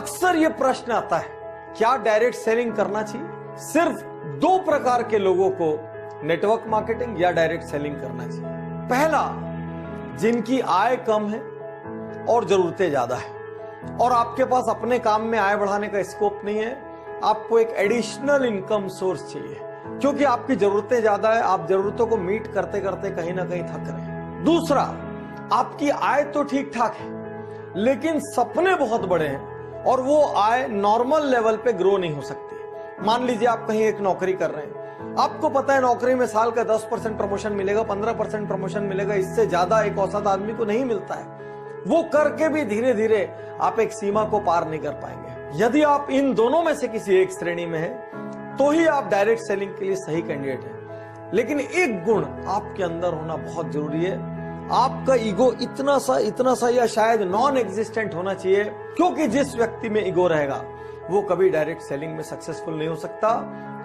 अक्सर ये प्रश्न आता है, क्या डायरेक्ट सेलिंग करना चाहिए? सिर्फ दो प्रकार के लोगों को नेटवर्क मार्केटिंग या डायरेक्ट सेलिंग करना चाहिए। पहला, जिनकी आय कम है और जरूरतें ज्यादा है और आपके पास अपने काम में आय बढ़ाने का स्कोप नहीं है, आपको एक एडिशनल इनकम सोर्स चाहिए क्योंकि आपकी जरूरतें ज्यादा है, आप जरूरतों को मीट करते करते कहीं ना कहीं थक रहे हैं। दूसरा, आपकी आय तो ठीक ठाक है लेकिन सपने बहुत बड़े हैं और वो आय नॉर्मल लेवल पे ग्रो नहीं हो सकती। मान लीजिए आप कहीं एक नौकरी कर रहे हैं, आपको पता है नौकरी में साल का 10% प्रमोशन मिलेगा, 15% प्रमोशन मिलेगा, इससे ज्यादा एक औसत आदमी को नहीं मिलता है। वो करके भी धीरे धीरे आप एक सीमा को पार नहीं कर पाएंगे। यदि आप इन दोनों में से किसी एक श्रेणी में हैं, तो ही आप डायरेक्ट सेलिंग के लिए सही कैंडिडेट हैं। लेकिन एक गुण आपके अंदर होना बहुत जरूरी है, आपका ईगो इतना सा या शायद नॉन एग्जिस्टेंट होना चाहिए, क्योंकि जिस व्यक्ति में ईगो रहेगा वो कभी डायरेक्ट सेलिंग में सक्सेसफुल नहीं हो सकता,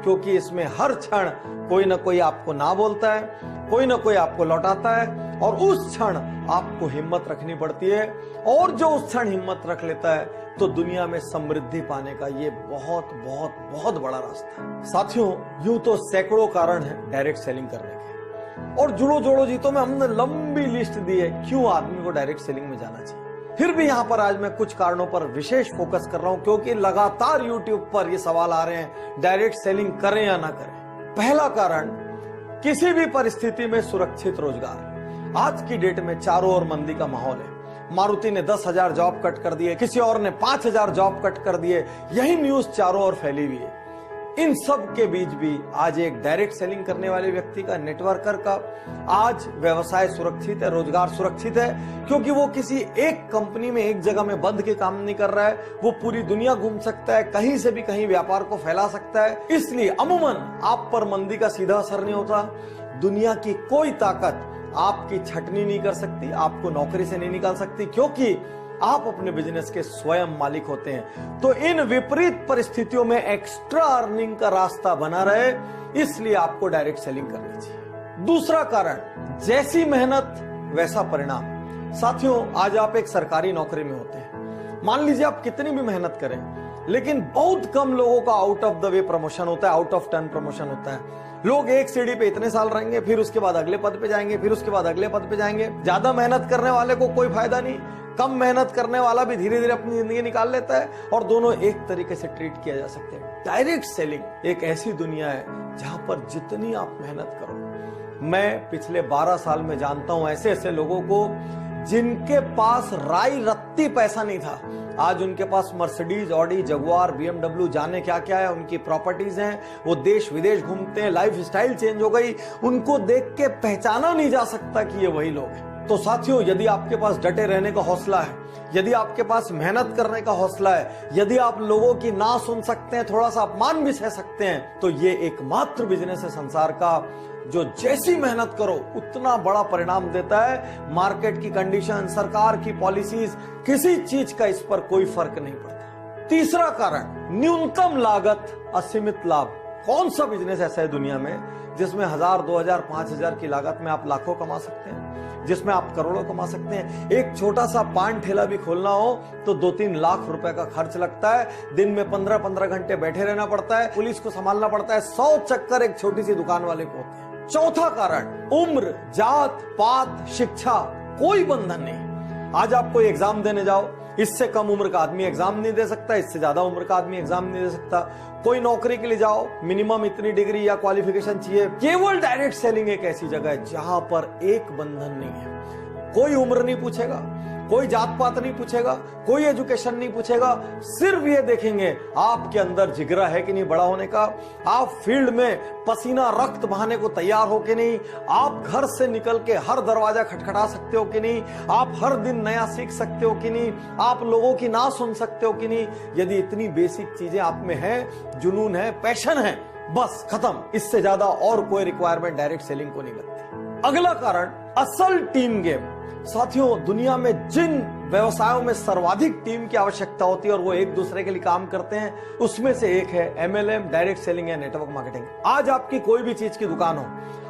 क्योंकि इसमें हर क्षण कोई ना कोई आपको ना बोलता है, कोई ना कोई आपको लौटाता है और उस क्षण आपको हिम्मत रखनी पड़ती है। और जो उस क्षण हिम्मत रख लेता है तो दुनिया में समृद्धि पाने का ये बहुत बहुत बहुत बड़ा रास्ता है। साथियों, यूं तो सैकड़ों कारण है डायरेक्ट सेलिंग करने के और जुड़ो जोड़ो जीतो में हमने लंबी लिस्ट दी है क्यों आदमी को डायरेक्ट सेलिंग में जाना चाहिए। फिर भी यहां पर आज मैं कुछ कारणों पर विशेष फोकस कर रहा हूं क्योंकि लगातार YouTube पर ये सवाल आ रहे हैं, डायरेक्ट सेलिंग करें या ना करें। पहला कारण, किसी भी परिस्थिति में सुरक्षित रोजगार। आज की डेट में चारों ओर मंदी का माहौल है। मारुति ने 10,000 जॉब कट कर दिए, किसी और ने 5,000 जॉब कट कर दिए, यही न्यूज चारों ओर फैली हुई है। इन सब के बीच भी आज एक डायरेक्ट सेलिंग करने वाले व्यक्ति का, नेटवर्कर का आज व्यवसाय सुरक्षित है, रोजगार सुरक्षित है, क्योंकि वो किसी एक कंपनी में एक जगह में बंद के काम नहीं कर रहा है, वो पूरी दुनिया घूम सकता है, कहीं से भी कहीं व्यापार को फैला सकता है। इसलिए अमूमन आप पर मंदी का सीधा असर नहीं होता। दुनिया की कोई ताकत आपकी छटनी नहीं कर सकती, आपको नौकरी से नहीं निकाल सकती, क्योंकि आप अपने बिजनेस के स्वयं मालिक होते हैं। तो इन विपरीत परिस्थितियों में एक्स्ट्रा अर्निंग का रास्ता बना रहे, इसलिए आपको डायरेक्ट सेलिंग करनी चाहिए। दूसरा कारण, जैसी मेहनत वैसा परिणाम। साथियों, आज आप एक सरकारी नौकरी में होते हैं, मान लीजिए आप कितनी भी मेहनत करें, लेकिन बहुत कम लोगों का out of the way promotion होता है, आउट ऑफ टर्न प्रमोशन होता है। लोग एक सीढ़ी पे इतने साल रहेंगे, फिर उसके बाद अगले पद पे जाएंगे, फिर उसके बाद अगले पद पे जाएंगे। ज्यादा मेहनत करने वाले को कोई फायदा नहीं, कम मेहनत करने वाला भी धीरे धीरे अपनी जिंदगी निकाल लेता है और दोनों एक तरीके से ट्रीट किया जा सकते हैं। डायरेक्ट सेलिंग एक ऐसी दुनिया है जहां पर जितनी आप मेहनत करो, मैं पिछले 12 साल में जानता हूं ऐसे ऐसे लोगों को जिनके पास राई रत्ती पैसा नहीं था, आज उनके पास मर्सिडीज, ऑडी, जगुआर, BMW, जाने क्या क्या है, उनकी प्रॉपर्टीज हैं, वो देश विदेश घूमते हैं, लाइफ स्टाइल चेंज हो गई, उनको देख के पहचाना नहीं जा सकता कि ये वही लोग हैं। तो साथियों, यदि आपके पास डटे रहने का हौसला है, यदि आपके पास मेहनत करने का हौसला है, यदि आप लोगों की ना सुन सकते हैं, थोड़ा सा अपमान भी सह सकते हैं, तो ये एकमात्र बिजनेस है संसार का जो जैसी मेहनत करो उतना बड़ा परिणाम देता है। मार्केट की कंडीशन, सरकार की पॉलिसीज, किसी चीज का इस पर कोई फर्क नहीं पड़ता। तीसरा कारण, न्यूनतम लागत असीमित लाभ। कौन सा बिजनेस ऐसा है दुनिया में जिसमें 1,000, 2,000, 5,000 की लागत में आप लाखों कमा सकते हैं, जिसमें आप करोड़ों कमा सकते हैं। एक छोटा सा पान ठेला भी खोलना हो तो 2-3 लाख रुपए का खर्च लगता है, दिन में 15-15 घंटे बैठे रहना पड़ता है, पुलिस को संभालना पड़ता है, 100 चक्कर एक छोटी सी दुकान वाले को होते हैं। चौथा कारण, उम्र, जात पात, शिक्षा, कोई बंधन नहीं। आज आप कोई एग्जाम देने जाओ, इससे कम उम्र का आदमी एग्जाम नहीं दे सकता, इससे ज्यादा उम्र का आदमी एग्जाम नहीं दे सकता। कोई नौकरी के लिए जाओ, मिनिमम इतनी डिग्री या क्वालिफिकेशन चाहिए। केवल डायरेक्ट सेलिंग एक ऐसी जगह है जहां पर एक बंधन नहीं है। कोई उम्र नहीं पूछेगा, कोई जात पात नहीं पूछेगा, कोई एजुकेशन नहीं पूछेगा, सिर्फ ये देखेंगे आपके अंदर जिगरा है कि नहीं बड़ा होने का, आप फील्ड में पसीना रक्त बहाने को तैयार हो कि नहीं, आप घर से निकल के हर दरवाजा खटखटा सकते हो कि नहीं, आप हर दिन नया सीख सकते हो कि नहीं, आप लोगों की ना सुन सकते हो कि नहीं। यदि इतनी बेसिक चीजें आप में है, जुनून है, पैशन है, बस खत्म। इससे ज्यादा और कोई रिक्वायरमेंट डायरेक्ट सेलिंग को नहीं लगती। अगला कारण, असल टीम गेम। साथियों, दुनिया में जिन व्यवसायों में सर्वाधिक टीम की आवश्यकता होती है और वो एक दूसरे के लिए काम करते हैं, उसमें से एक है MLM, डायरेक्ट सेलिंग या नेटवर्क मार्केटिंग। आज आपकी कोई भी चीज की दुकान हो,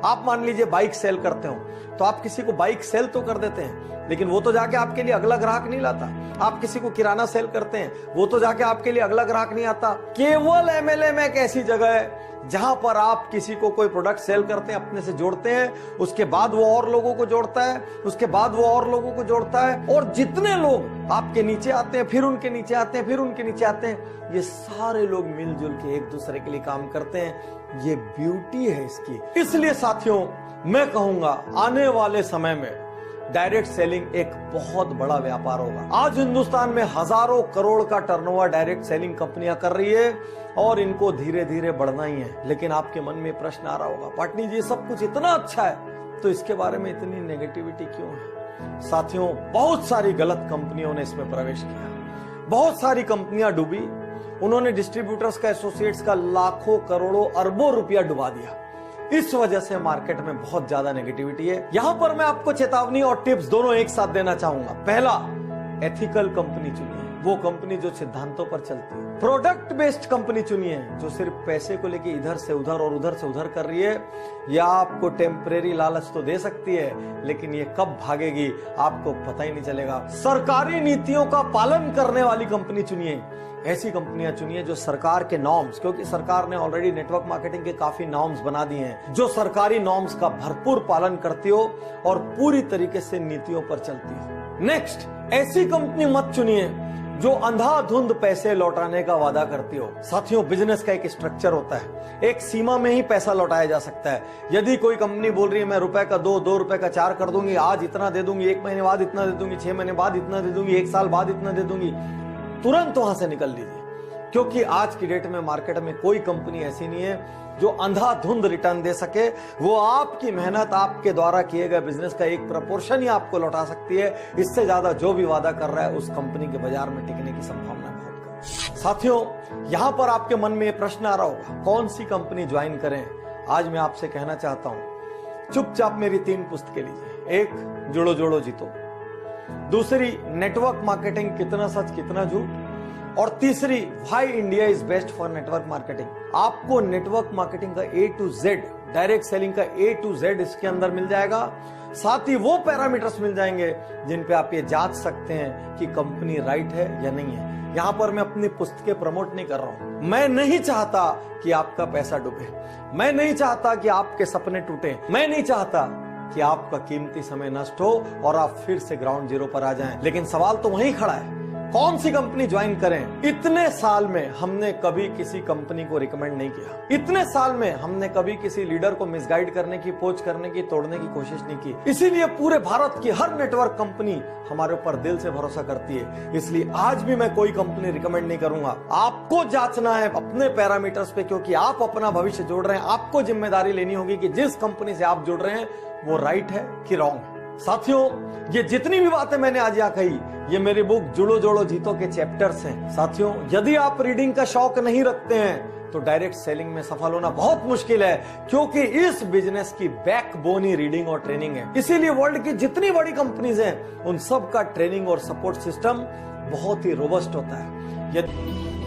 आप मान लीजिए बाइक सेल करते हो, तो आप किसी को बाइक सेल तो कर देते हैं, लेकिन वो तो जाके आपके लिए अगला ग्राहक नहीं लाता। आप किसी को किराना सेल करते हैं, वो तो जाके आपके लिए अगला ग्राहक नहीं आता। केवल MLM एक ऐसी जगह है जहां पर आप किसी को कोई प्रोडक्ट सेल करते हैं, अपने से जोड़ते हैं, उसके बाद वो और लोगों को जोड़ता है, उसके बाद वो और लोगों को जोड़ता है, और जितने लोग आपके नीचे आते हैं, फिर उनके नीचे आते हैं, फिर उनके नीचे आते हैं, ये सारे लोग मिलजुल के एक दूसरे के लिए काम करते हैं। ये ब्यूटी है इसकी। इसलिए साथियों, मैं कहूंगा आने वाले समय में डायरेक्ट सेलिंग एक बहुत बड़ा व्यापार होगा। आज हिंदुस्तान में हजारों करोड़ का टर्नओवर डायरेक्ट सेलिंग कंपनियां कर रही है और इनको धीरे धीरे बढ़ना ही है। लेकिन आपके मन में प्रश्न आ रहा होगा, पाटनी जी सब कुछ इतना अच्छा है तो इसके बारे में इतनी नेगेटिविटी क्यों है? साथियों, बहुत सारी गलत कंपनियों ने इसमें प्रवेश किया, बहुत सारी कंपनियां डूबी, उन्होंने डिस्ट्रीब्यूटर्स का, एसोसिएट्स का लाखों करोड़ों अरबों रुपया डुबा दिया। इस वजह से मार्केट में बहुत ज्यादा नेगेटिविटी है। यहां पर मैं आपको चेतावनी और टिप्स दोनों एक साथ देना चाहूंगा। पहला, एथिकल कंपनी चुनिए, वो कंपनी जो सिद्धांतों पर चलती है। प्रोडक्ट बेस्ड कंपनी चुनिए, जो सिर्फ पैसे को लेके इधर से उधर और उधर से उधर कर रही है। या आपको टेम्परेरी लालच तो दे सकती है, लेकिन ये कब भागेगी आपको पता ही नहीं चलेगा। सरकारी नीतियों का पालन करने वाली कंपनी चुनिए। ऐसी कंपनियां चुनिए जो सरकार के नॉर्म्स, क्योंकि सरकार ने ऑलरेडी नेटवर्क मार्केटिंग के काफी नॉर्म्स बना दिए हैं, जो सरकारी नॉर्म्स का भरपूर पालन करती हो और पूरी तरीके से नीतियों पर चलती हो। नेक्स्ट, ऐसी कंपनी मत चुनिए जो अंधाधुंध पैसे लौटाने का वादा करती हो। साथियों, बिजनेस का एक स्ट्रक्चर होता है, एक सीमा में ही पैसा लौटाया जा सकता है। यदि कोई कंपनी बोल रही है मैं रुपए का 2 रुपए का 4 कर दूंगी, आज इतना दे दूंगी, 1 महीने बाद इतना दे दूंगी, 6 महीने बाद इतना दे दूंगी, 1 साल बाद इतना दे दूंगी, तुरंत वहां से निकल लीजिए। क्योंकि आज की डेट में मार्केट में कोई कंपनी ऐसी नहीं है जो अंधाधुंध रिटर्न दे सके। वो आपकी मेहनत, आपके द्वारा किए गए बिजनेस का एक प्रोपोर्शन ही आपको लौटा सकती है। इससे ज्यादा जो भी वादा कर रहा है उस कंपनी के बाजार में टिकने की संभावना बहुत कम। साथियों, यहां पर आपके मन में यह प्रश्न आ रहा होगा, कौन सी कंपनी ज्वाइन करें? आज मैं आपसे कहना चाहता हूं, चुपचाप मेरी 3 पुस्तकें लीजिए। एक, जुड़ो जोड़ो जीतो। दूसरी, नेटवर्क मार्केटिंग, कितना सच कितना झूठ। और तीसरी, why India is best for network marketing. आपको नेटवर्क मार्केटिंग का A to Z, direct selling का A to Z इसके अंदर मिल जाएगा। साथ ही वो पैरामीटर्स मिल जाएंगे जिन पे आप ये जांच सकते हैं कि कंपनी राइट है या नहीं है। यहां पर मैं अपनी पुस्तकें प्रमोट नहीं कर रहा हूं। मैं नहीं चाहता कि आपका पैसा डूबे, मैं नहीं चाहता कि आपके सपने टूटे, मैं नहीं चाहता कि आपका कीमती समय नष्ट हो और आप फिर से ग्राउंड जीरो पर आ जाएं। लेकिन सवाल तो वहीं खड़ा है, कौन सी कंपनी ज्वाइन करें? इतने साल में हमने कभी किसी कंपनी को रिकमेंड नहीं किया। इतने साल में हमने कभी किसी लीडर को मिसगाइड करने की, पोच करने की, तोड़ने की कोशिश नहीं की। इसीलिए पूरे भारत की हर नेटवर्क कंपनी हमारे ऊपर दिल से भरोसा करती है। इसलिए आज भी मैं कोई कंपनी रिकमेंड नहीं करूंगा। आपको जांचना है अपने पैरामीटर्स पे, क्योंकि आप अपना भविष्य जोड़ रहे हैं। आपको जिम्मेदारी लेनी होगी कि जिस कंपनी से आप जुड़ रहे हैं वो राइट है कि रॉन्ग है। साथियों, ये जितनी भी बातें मैंने आज यहाँ कही, ये मेरी बुक जुड़ो जोड़ो जीतो के चैप्टर्स हैं। साथियों, यदि आप रीडिंग का शौक नहीं रखते हैं तो डायरेक्ट सेलिंग में सफल होना बहुत मुश्किल है, क्योंकि इस बिजनेस की बैकबोन ही रीडिंग और ट्रेनिंग है। इसीलिए वर्ल्ड की जितनी बड़ी कंपनीज हैं, उन सब का ट्रेनिंग और सपोर्ट सिस्टम बहुत ही रोबस्ट होता है। यदि